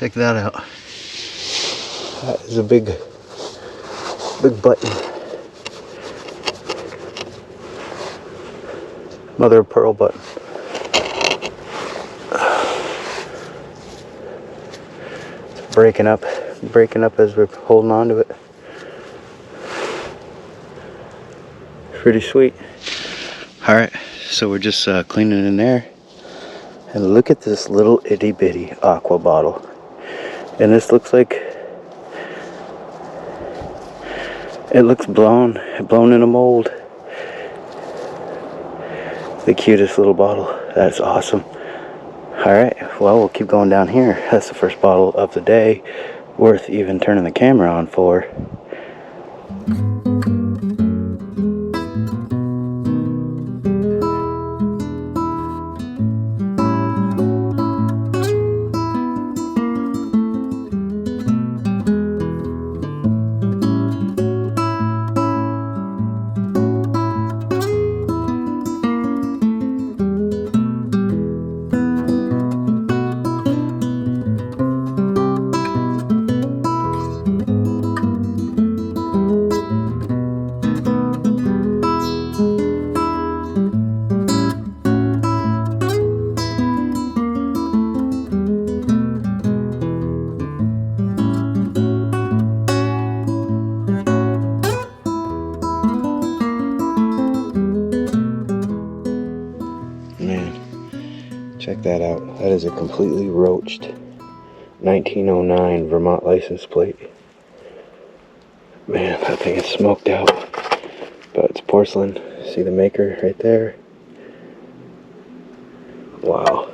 Check that out. That is a big button. Mother of pearl button. It's breaking up as we're holding on to it. Pretty sweet. Alright, so we're just cleaning in there. And look at this little itty bitty aqua bottle. And this looks like it looks blown in a mold. The cutest little bottle. That's awesome. Alright, well, we'll keep going down here. That's the first bottle of the day, worth even turning the camera on for. Check that out. That is a completely roached 1909 Vermont license plate. Man, that thing is smoked out. But it's porcelain. See the maker right there? Wow.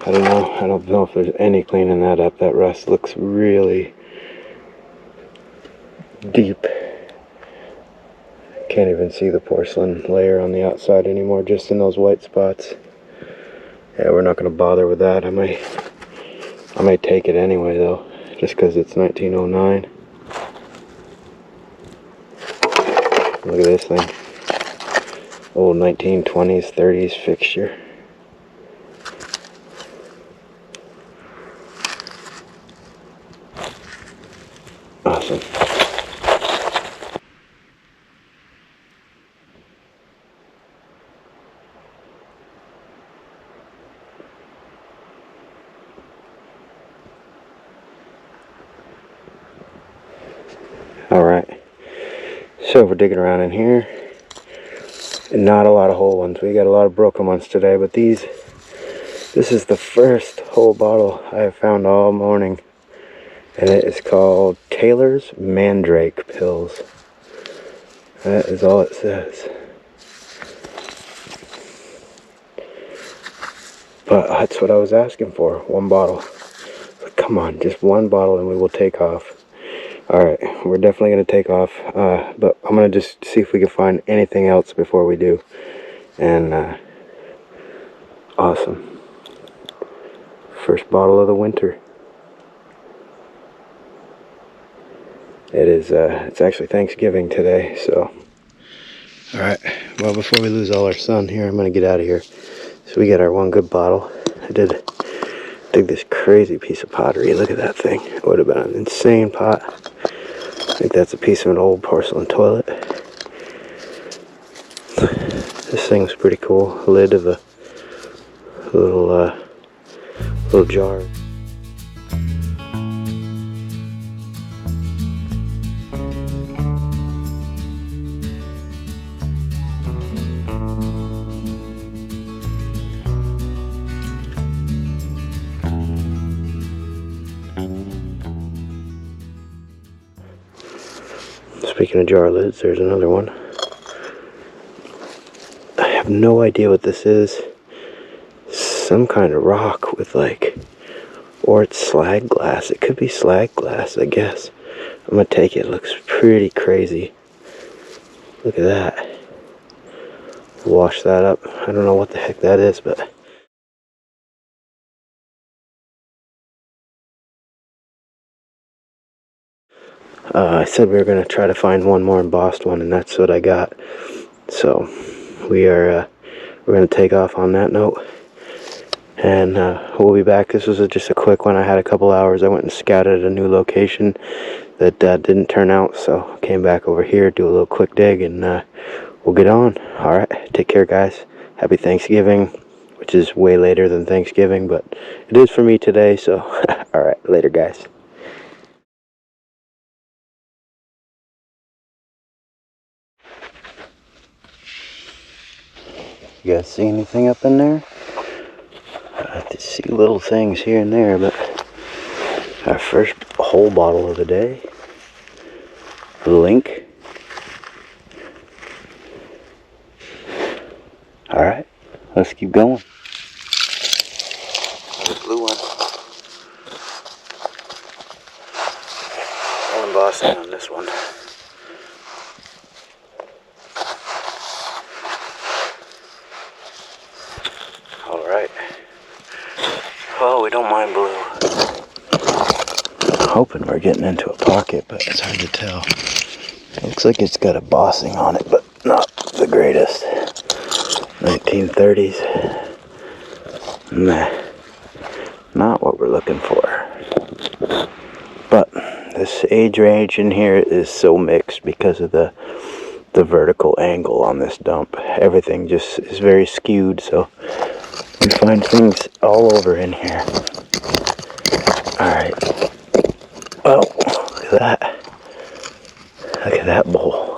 I don't know if there's any cleaning that up. That rust looks really deep. Can't even see the porcelain layer on the outside anymore, just in those white spots. Yeah, we're not going to bother with that. I might take it anyway, though, just because it's 1909. Look at this thing. Old 1920s, 30s fixture. Awesome. Alright, so we're digging around in here, and not a lot of whole ones. We got a lot of broken ones today, but this is the first whole bottle I have found all morning, and it is called Taylor's Mandrake Pills. That is all it says. But that's what I was asking for, one bottle. Come on, just one bottle and we will take off. Alright, we're definitely going to take off, but I'm going to just see if we can find anything else before we do. And, awesome. First bottle of the winter. It's actually Thanksgiving today, so. Alright, well, before we lose all our sun here, I'm going to get out of here. So we got our one good bottle. I did dig this crazy piece of pottery. Look at that thing. It would have been an insane pot. I think that's a piece of an old porcelain toilet. This thing's pretty cool. Lid of a little jar. Speaking of jar lids, there's another one. I have no idea what this is. Some kind of rock with or it's slag glass. It could be slag glass, I guess. I'm gonna take it. It looks pretty crazy. Look at that. Wash that up. I don't know what the heck that is, but I said we were going to try to find one more embossed one, and that's what I got. So we're going to take off on that note, And we'll be back. This was just a quick one. I had a couple hours. I went and scouted a new location that didn't turn out, so I came back over here, do a little quick dig, and we'll get on. Alright, take care, guys. Happy Thanksgiving, which is way later than Thanksgiving, but it is for me today, so alright, later, guys. You guys see anything up in there? I see little things here and there, but our first whole bottle of the day. Link. Alright, let's keep going. The blue one. No embossing on this one. Alright. Well, we don't mind blue. I'm hoping we're getting into a pocket, but it's hard to tell. It looks like it's got embossing on it, but not the greatest. 1930s. Nah. Not what we're looking for. But this age range in here is so mixed because of the vertical angle on this dump. Everything just is very skewed, so you find things all over in here. Alright. Well, look at that. Look at that bowl.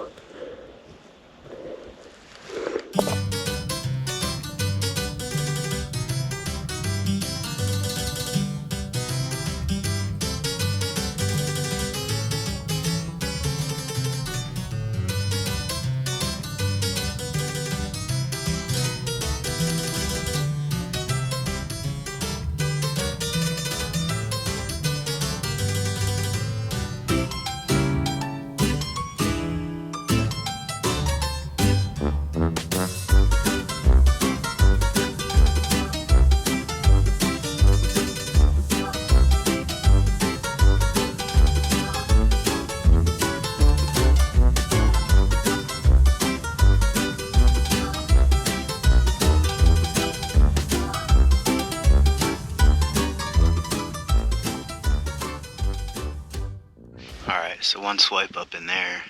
Alright, so one swipe up in there.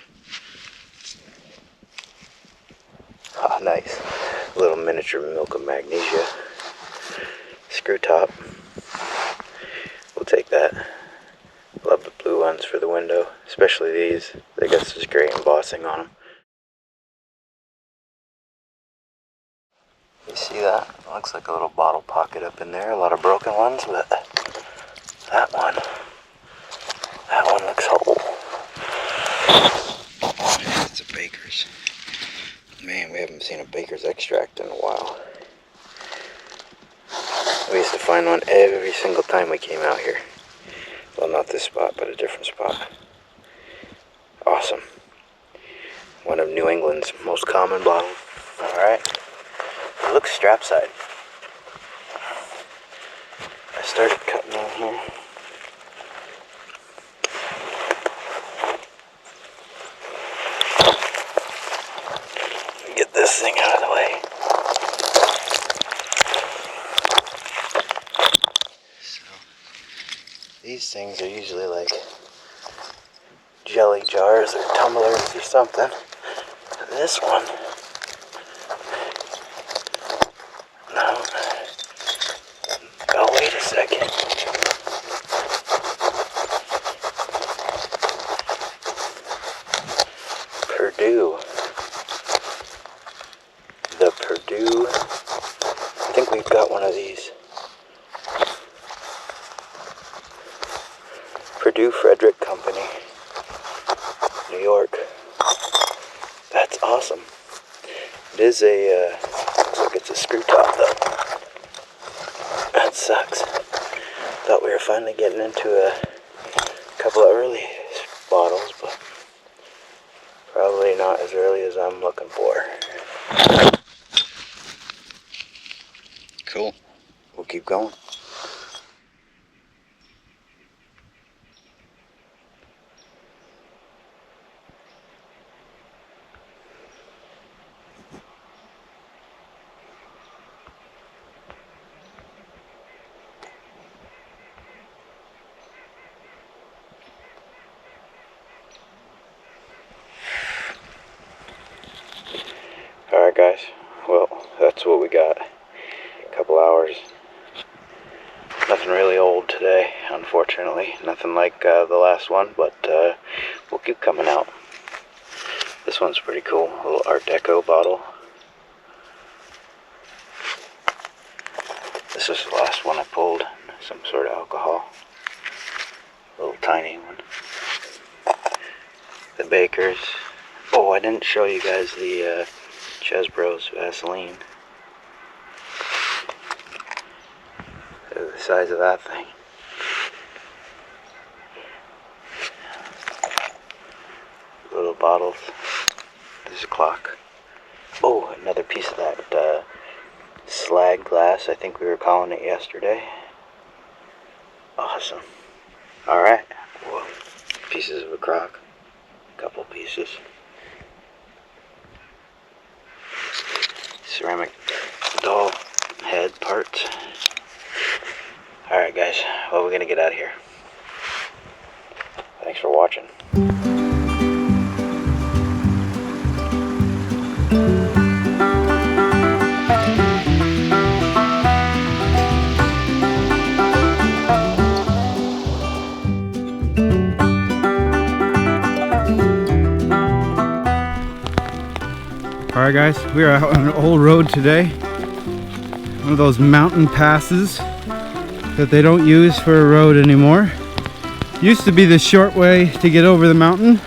Oh, nice. A little miniature milk of magnesia. Screw top. We'll take that. Love the blue ones for the window, especially these. They got such great embossing on them. You see that? Looks like a little bottle pocket up in there. A lot of broken ones, but that one looks whole. It's a Baker's. Man, we haven't seen a Baker's extract in a while. We used to find one every single time we came out here. Well, not this spot, but a different spot. Awesome. One of New England's most common bottles. Alright. It looks strap side. I started cutting in here. Get this thing out of the way. So, these things are usually like jelly jars or tumblers or something. And this one, no. Oh, wait a second. Purdue. The Purdue. I think we've got one of these. Purdue Frederick Company, New York. That's awesome. It is a, looks like it's a screw top though. That sucks. Thought we were finally getting into a couple of early bottles, but probably not as early as I'm looking for. Cool. We'll keep going. Alright guys, well, that's what we got. A couple hours. Nothing really old today, unfortunately. Nothing like the last one, but we'll keep coming out. This one's pretty cool. A little Art Deco bottle. This is the last one I pulled. Some sort of alcohol. A little tiny one. The Bakers. Oh, I didn't show you guys the Chesbro's Vaseline. Look at the size of that thing. Little bottles. There's a clock. Oh, another piece of that slag glass, I think we were calling it yesterday. Awesome. Alright. Whoa. Pieces of a crock. Couple pieces. Ceramic doll head parts. Alright guys, well, we're gonna get out of here. Thanks for watching. Alright guys, we are out on an old road today. One of those mountain passes that they don't use for a road anymore. Used to be the short way to get over the mountain,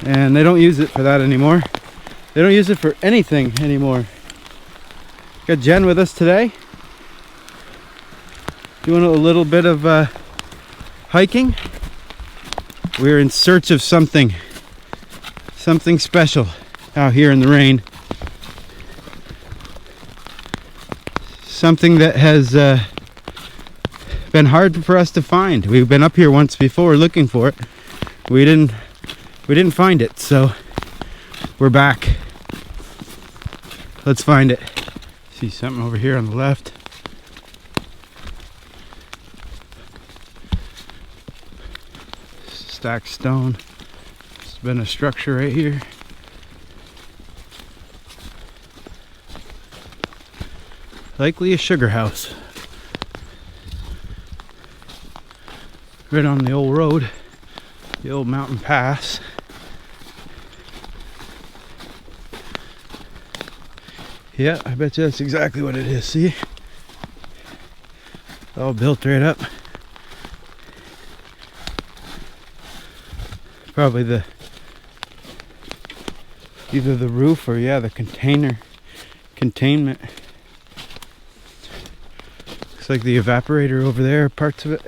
and they don't use it for that anymore. They don't use it for anything anymore. Got Jen with us today, doing a little bit of hiking. We're in search of something special out here in the rain. Something that has been hard for us to find. We've been up here once before looking for it. We didn't find it, so we're back. Let's find it. See something over here on the left. Stacked stone. There's been a structure right here. Likely a sugar house. Right on the old road, the old mountain pass. Yeah, I bet you that's exactly what it is. See? All built right up. Probably either the roof or the containment. Looks like the evaporator over there, parts of it.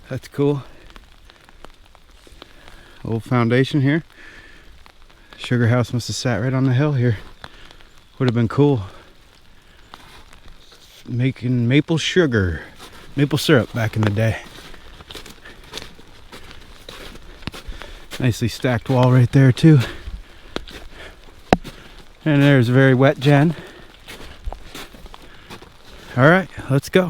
That's cool. Old foundation here. Sugar house must have sat right on the hill here. Would have been cool. Making maple syrup back in the day. Nicely stacked wall right there too. And there's a very wet Jen. All right, let's go.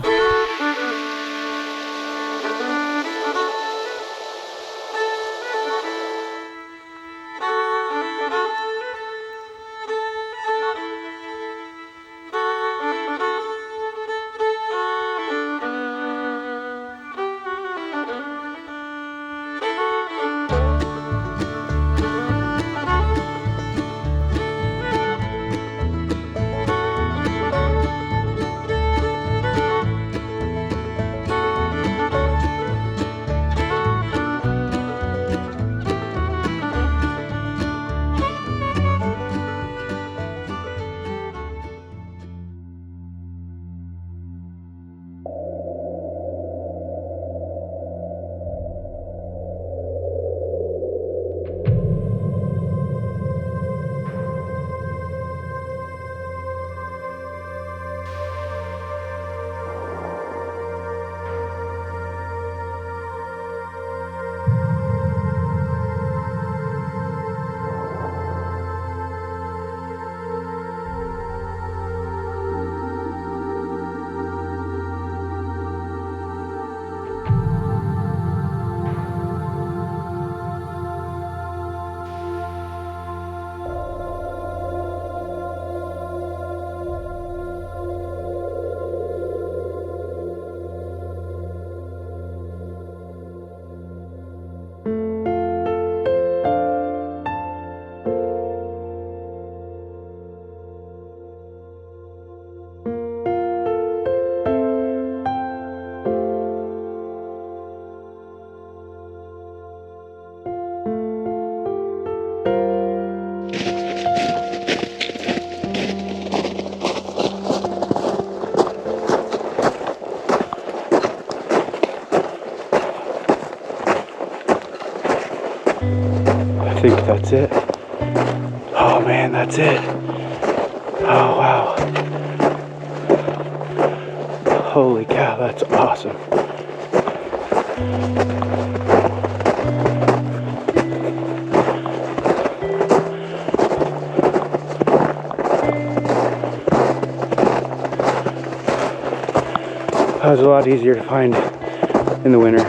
if that's it. Oh man, that's it. Oh wow. Holy cow, that's awesome. That was a lot easier to find in the winter.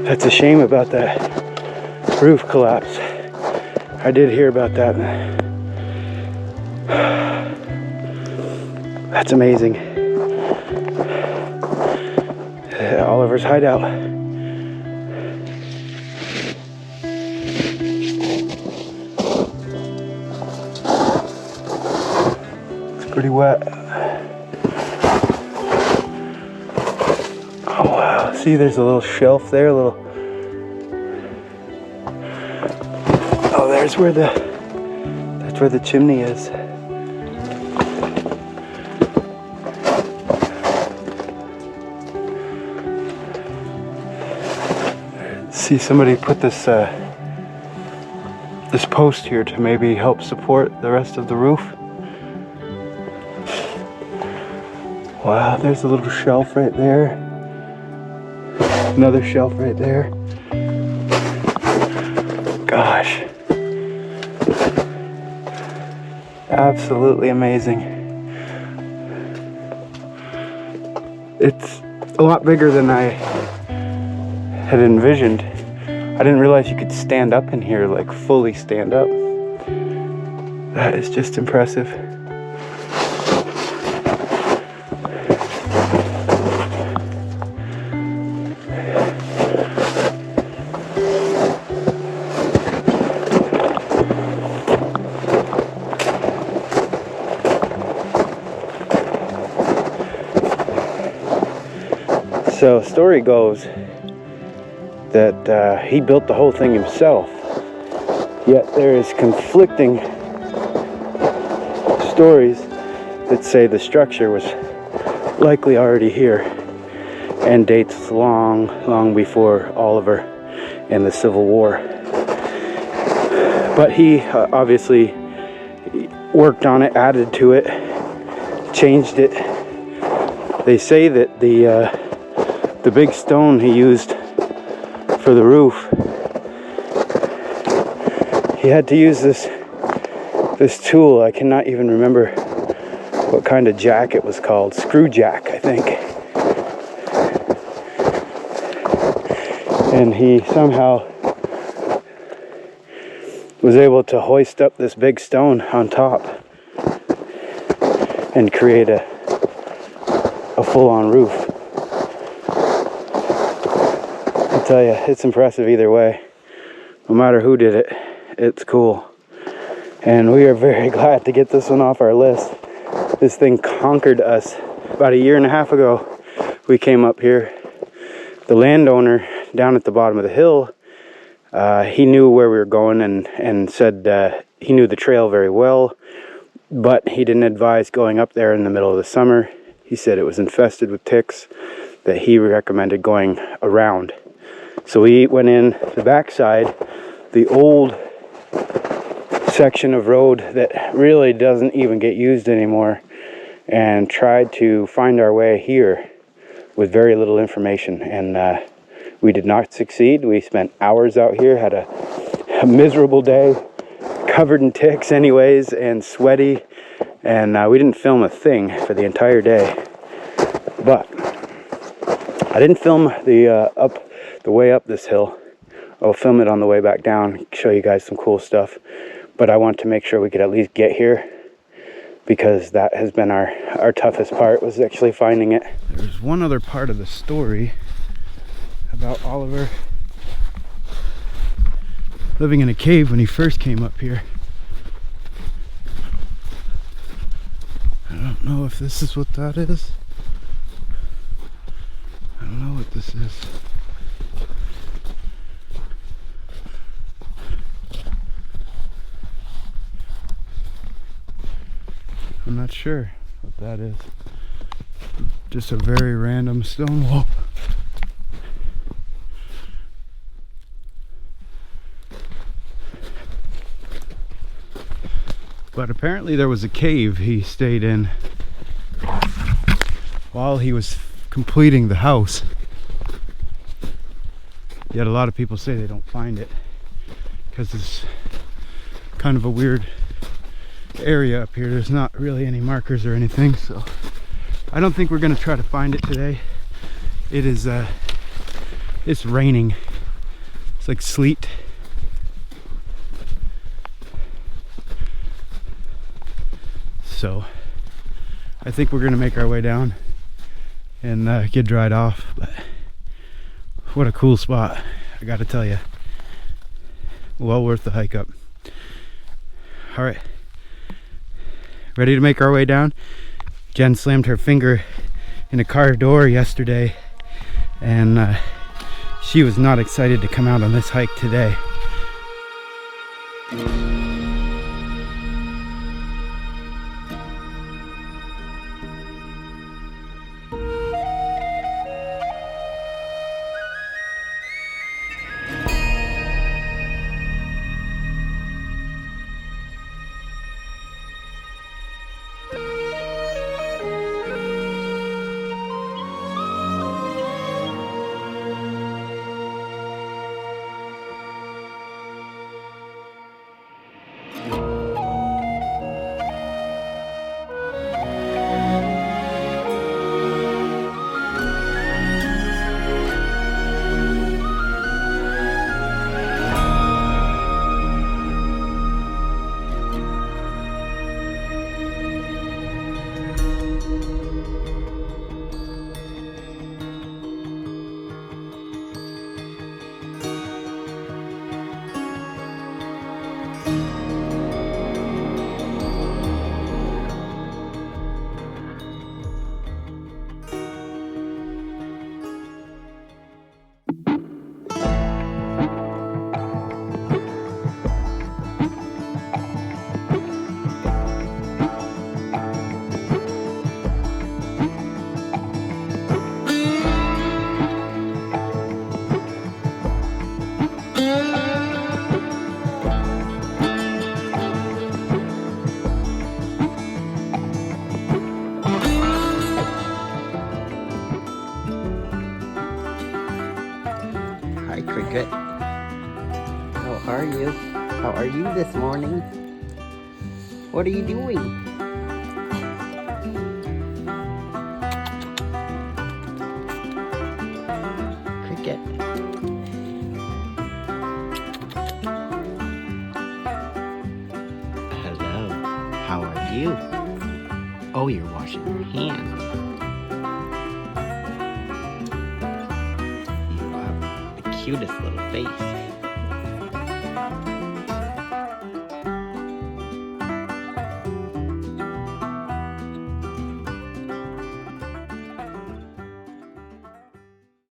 That's a shame about that roof collapse. I did hear about that. That's amazing. Oliver's Hideout. It's pretty wet. Oh wow, see there's a little shelf there, Oh, that's where the chimney is. See, somebody put this this post here to maybe help support the rest of the roof. Wow, there's a little shelf right there. Another shelf right there. Gosh. Absolutely amazing. It's a lot bigger than I had envisioned. I didn't realize you could stand up in here, like fully stand up. That is just impressive. So, story goes that he built the whole thing himself, yet there is conflicting stories that say the structure was likely already here and dates long before Oliver and the Civil War. But he obviously worked on it, added to it, changed it. They say that the big stone he used for the roof, he had to use this tool. I cannot even remember what kind of jack it was called. Screw jack, I think. And he somehow was able to hoist up this big stone on top and create a full-on roof. I'll tell you, it's impressive either way. No matter who did it, it's cool. And we are very glad to get this one off our list. This thing conquered us. About 1.5 years ago, we came up here. The landowner down at the bottom of the hill, he knew where we were going and said he knew the trail very well, but he didn't advise going up there in the middle of the summer. He said it was infested with ticks, that he recommended going around. So we went in the backside, the old section of road that really doesn't even get used anymore, and tried to find our way here with very little information, and we did not succeed. We spent hours out here, had a miserable day, covered in ticks anyways, and sweaty, and we didn't film a thing for the entire day. But I didn't film the way up this hill. I'll film it on the way back down, show you guys some cool stuff. But I want to make sure we could at least get here, because that has been our toughest part, was actually finding it. There's one other part of the story about Oliver living in a cave when he first came up here. I don't know if this is what that is. I don't know what this is. I'm not sure what that is. Just a very random stone wall. But apparently there was a cave he stayed in while he was completing the house. Yet a lot of people say they don't find it because it's kind of a weird area up here. There's not really any markers or anything, so I don't think we're gonna try to find it today. It is it's raining. It's like sleet. So I think we're gonna make our way down and get dried off. But what a cool spot, I gotta tell you. Well worth the hike up. All right, ready to make our way down. Jen slammed her finger in a car door yesterday, and she was not excited to come out on this hike today. Hi, Cricket. How are you? How are you this morning? What are you doing? Cricket. Hello. How are you? Oh, you're washing your hands. You have the cutest little face.